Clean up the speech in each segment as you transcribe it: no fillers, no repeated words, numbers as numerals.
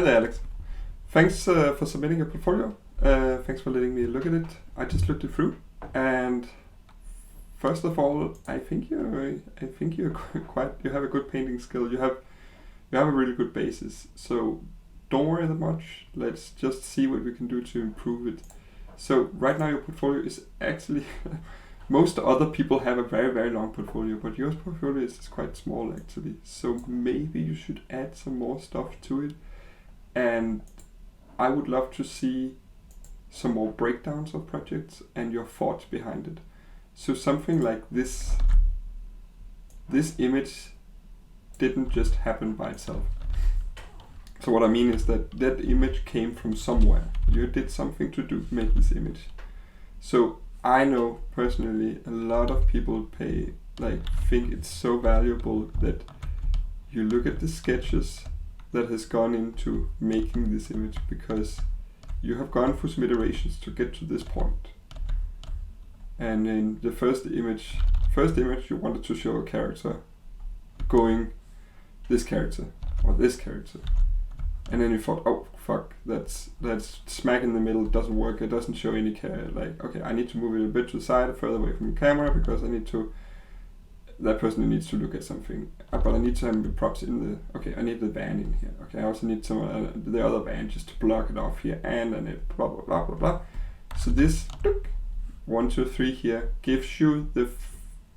Hi there, Alex. Thanks for submitting your portfolio. Thanks for letting me look at it. I just looked it through, and first of all, I think you're quite. You have a good painting skill. You have a really good basis. So don't worry that much. Let's just see what we can do to improve it. So right now your portfolio is actually most other people have a very very long portfolio, but your portfolio is quite small actually. So maybe you should add some more stuff to it, and I would love to see some more breakdowns of projects and your thoughts behind it. So something like this image didn't just happen by itself. So what I mean is that image came from somewhere. You did something to make this image. So I know personally a lot of people think it's so valuable that you look at the sketches that has gone into making this image, because you have gone through some iterations to get to this point. And in the first image you wanted to show a character going this character or this character, and then you thought, oh fuck, that's smack in the middle, it doesn't work, it doesn't show any okay, I need to move it a bit to the side, further away from the camera, because that person needs to look at something, but I need to have the props I need the van in here, okay, I also need the other van just to block it off here, and then it blah blah blah blah blah. So this 1, 2, 3 here gives you the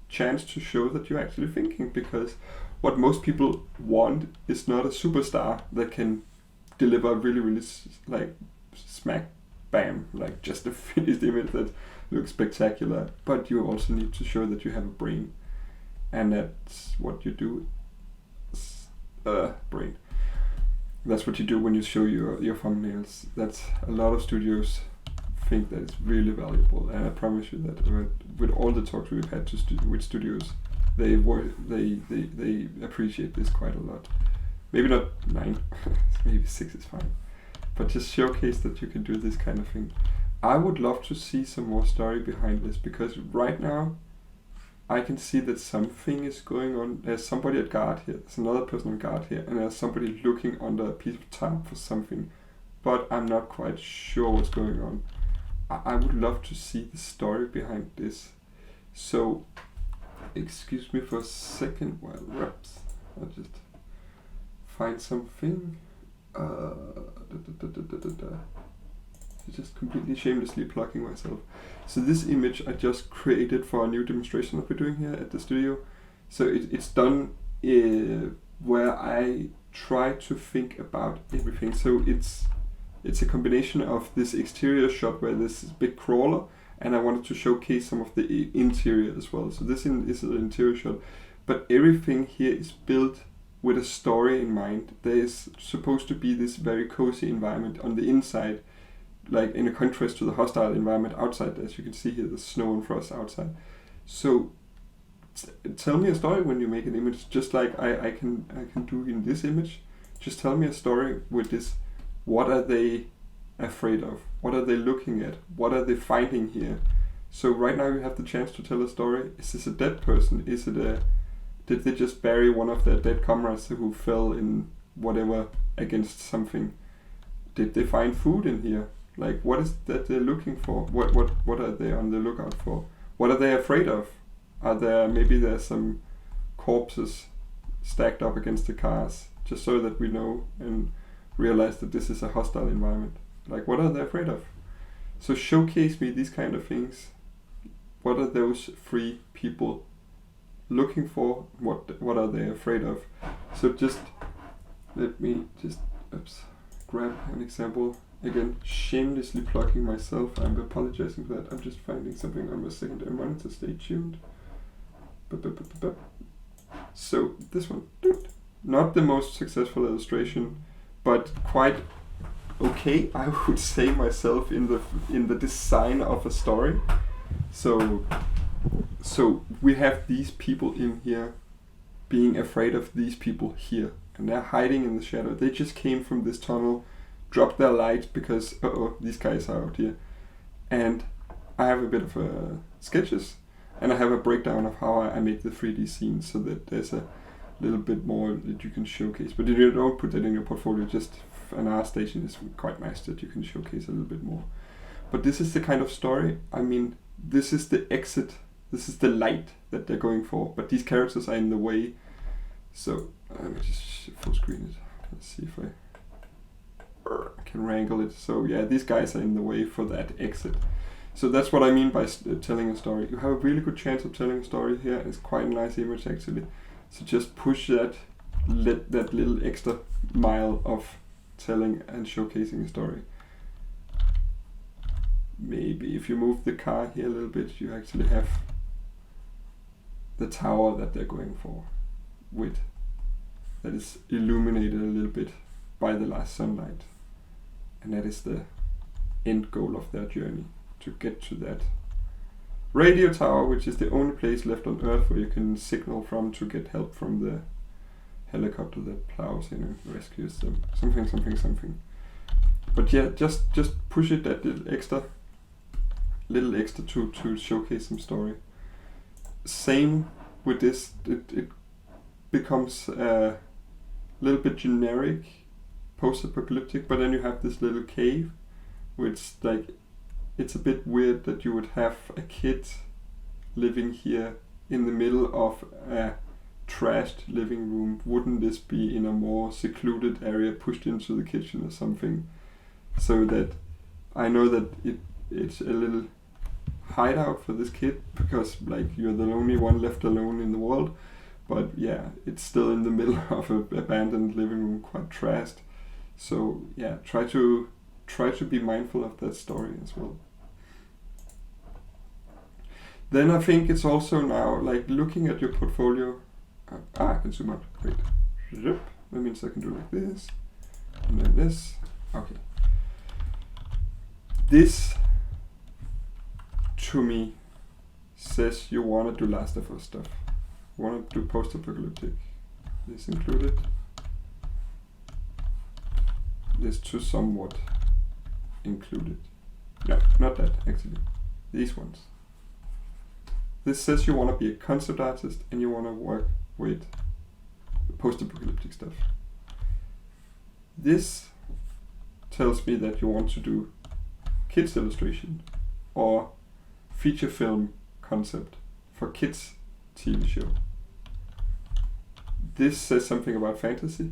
chance to show that you're actually thinking, because what most people want is not a superstar that can deliver really really smack bam, like just a finished image that looks spectacular, but you also need to show that you have a brain. And that's what you do. Brain. That's what you do when you show your thumbnails. That's a lot of studios think that it's really valuable, and I promise you that with all the talks we've had with studios, they appreciate this quite a lot. Maybe not 9, maybe 6 is fine, but just showcase that you can do this kind of thing. I would love to see some more story behind this, because right now I can see that something is going on. There's somebody at guard here, there's another person on guard here, and there's somebody looking under a piece of tarp for something, but I'm not quite sure what's going on. I would love to see the story behind this. So, excuse me for a second while it wraps. I'll just find something. Just completely shamelessly plugging myself. So this image I just created for a new demonstration that we're doing here at the studio. So it's done where I try to think about everything. So it's a combination of this exterior shot where this is big crawler, and I wanted to showcase some of the interior as well. So this is an interior shot, but everything here is built with a story in mind. There is supposed to be this very cozy environment on the inside, like in a contrast to the hostile environment outside. As you can see here, the snow and frost outside. So tell me a story when you make an image, just like I can do in this image. Just tell me a story with this. What are they afraid of? What are they looking at? What are they finding here? So right now you have the chance to tell a story. Is this a dead person? Did they just bury one of their dead comrades who fell in whatever against something? Did they find food in here? Like, what is that they're looking for? What are they on the lookout for? What are they afraid of? Maybe there's some corpses stacked up against the cars, just so that we know and realize that this is a hostile environment. Like, what are they afraid of? So showcase me these kind of things. What are those 3 people looking for? What are they afraid of? So just let me grab an example. Again, shamelessly plugging myself. I'm apologizing for that. I'm just finding something on my secondary monitor. Stay tuned. So this one, not the most successful illustration, but quite okay, I would say myself, in the design of a story. So we have these people in here being afraid of these people here, and they're hiding in the shadow. They just came from this tunnel, dropped their light because these guys are out here. And I have a bit of sketches, and I have a breakdown of how I make the 3D scenes, so that there's a little bit more that you can showcase. But you don't put that in your portfolio, just an art station is quite nice that you can showcase a little bit more. But this is the kind of story, I mean, this is the exit, this is the light that they're going for, but these characters are in the way. So, let me just full screen it. Let's see if I can wrangle it. So yeah, these guys are in the way for that exit. So that's what I mean by telling a story. You have a really good chance of telling a story here. It's quite a nice image actually. So just push that, let that little extra mile of telling and showcasing a story. Maybe if you move the car here a little bit, you actually have the tower that they're going for, with that is illuminated a little bit by the last sunlight. And that is the end goal of their journey, to get to that radio tower, which is the only place left on Earth where you can signal from to get help from the helicopter that plows in and rescues them. Something. But yeah, just push it that little extra to showcase some story. Same with this, it becomes a little bit generic, post-apocalyptic, but then you have this little cave, which like, it's a bit weird that you would have a kid living here in the middle of a trashed living room. Wouldn't this be in a more secluded area, pushed into the kitchen or something? So that I know that it's a little hideout for this kid, because like you're the only one left alone in the world. But yeah, it's still in the middle of an abandoned living room, quite trashed. So yeah, try to be mindful of that story as well. Then I think it's also now like looking at your portfolio. I can zoom out. Great. That means I can do like this, and then this. Okay. This to me says you want to do Last of Us stuff. You want to do post-apocalyptic. This included. This to somewhat included. No, not that actually. These ones. This says you want to be a concept artist and you want to work with post-apocalyptic stuff. This tells me that you want to do kids illustration or feature film concept for kids TV show. This says something about fantasy.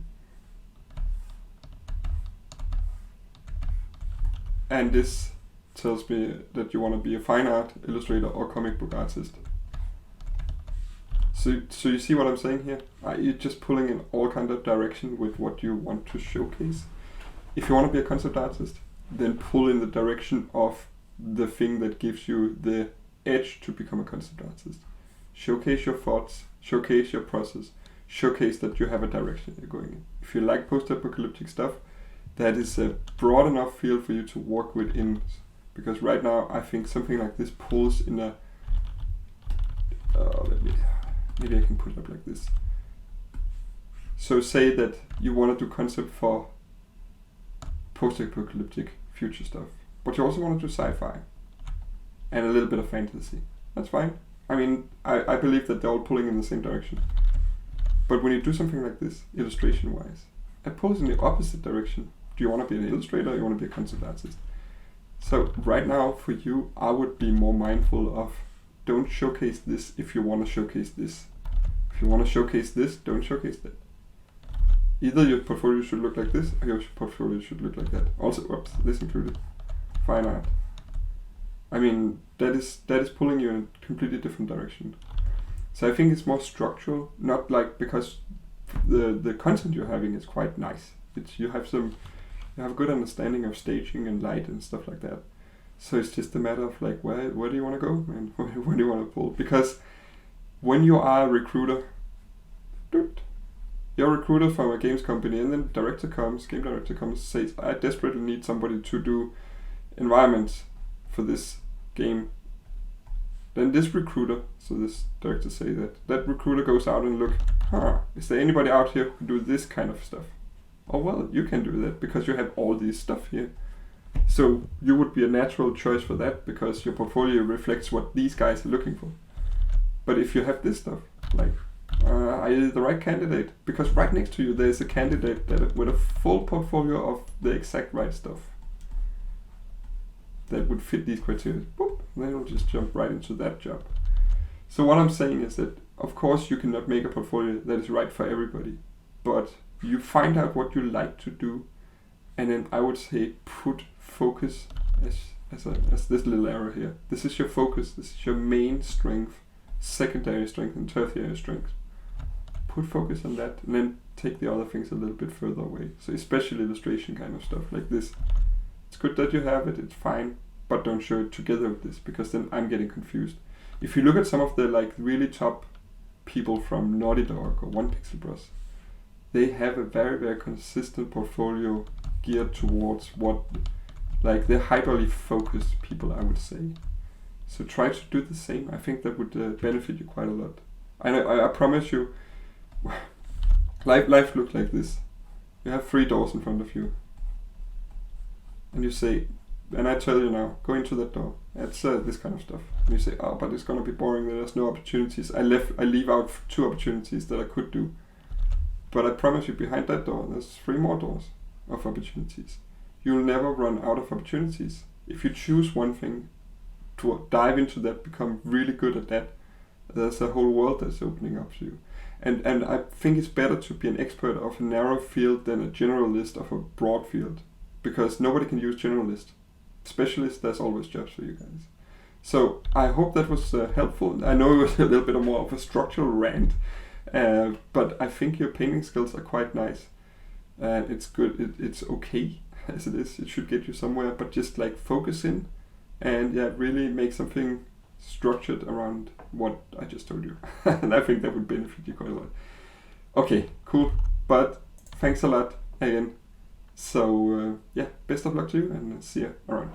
And this tells me that you want to be a fine art illustrator or comic book artist. So you see what I'm saying here? You're just pulling in all kind of direction with what you want to showcase. If you want to be a concept artist, then pull in the direction of the thing that gives you the edge to become a concept artist. Showcase your thoughts, showcase your process, showcase that you have a direction you're going in. If you like post-apocalyptic stuff, that is a broad enough field for you to work within. Because right now, I think something like this pulls in a... maybe I can put it up like this. So say that you want to do concept for post-apocalyptic future stuff, but you also want to do sci-fi and a little bit of fantasy. That's fine. I mean, I believe that they're all pulling in the same direction. But when you do something like this, illustration-wise, it pulls in the opposite direction. Do you want to be an illustrator or you want to be a concept artist? So right now, for you, I would be more mindful of don't showcase this if you want to showcase this. If you want to showcase this, don't showcase that. Either your portfolio should look like this or your portfolio should look like that. Also, oops, this included. Fine art. I mean, that is pulling you in a completely different direction. So I think it's more structural, not like because the content you're having is quite nice. You have a good understanding of staging and light and stuff like that. So it's just a matter of like where do you want to go and where do you want to pull? Because when you are a recruiter, you're a recruiter from a games company, and then game director comes, says, I desperately need somebody to do environments for this game. Then this recruiter, so this director say that recruiter goes out and look, is there anybody out here who can do this kind of stuff? Oh well, you can do that because you have all this stuff here. So you would be a natural choice for that because your portfolio reflects what these guys are looking for. But if you have this stuff, like, are you the right candidate? Because right next to you there's a candidate that with a full portfolio of the exact right stuff that would fit these criteria. Boop, then you'll just jump right into that job. So what I'm saying is that, of course, you cannot make a portfolio that is right for everybody, but you find out what you like to do, and then I would say put focus as this little arrow here. This is your focus. This is your main strength, secondary strength, and tertiary strength. Put focus on that, and then take the other things a little bit further away. So especially illustration kind of stuff like this. It's good that you have it. It's fine, but don't show it together with this, because then I'm getting confused. If you look at some of the like really top people from Naughty Dog or One Pixel Bros, they have a very, very consistent portfolio geared towards what, like, they're hyperly focused people, I would say. So try to do the same. I think that would benefit you quite a lot. I promise you, life looks like this. You have 3 doors in front of you, and you say, and I tell you now, go into that door. It's this kind of stuff. And you say, oh, but it's gonna be boring. There's no opportunities. I leave out 2 opportunities that I could do. But I promise you, behind that door, there's 3 more doors of opportunities. You'll never run out of opportunities. If you choose one thing, to dive into that, become really good at that, there's a whole world that's opening up to you. And I think it's better to be an expert of a narrow field than a generalist of a broad field, because nobody can use generalist. Specialist, there's always jobs for you guys. So I hope that was helpful. I know it was a little bit more of a structural rant, but I think your painting skills are quite nice. It's good. It's okay as it is. It should get you somewhere, but just like focus in and really make something structured around what I just told you. And I think that would benefit you quite a lot. Okay, cool. But thanks a lot again. So best of luck to you, and see you around.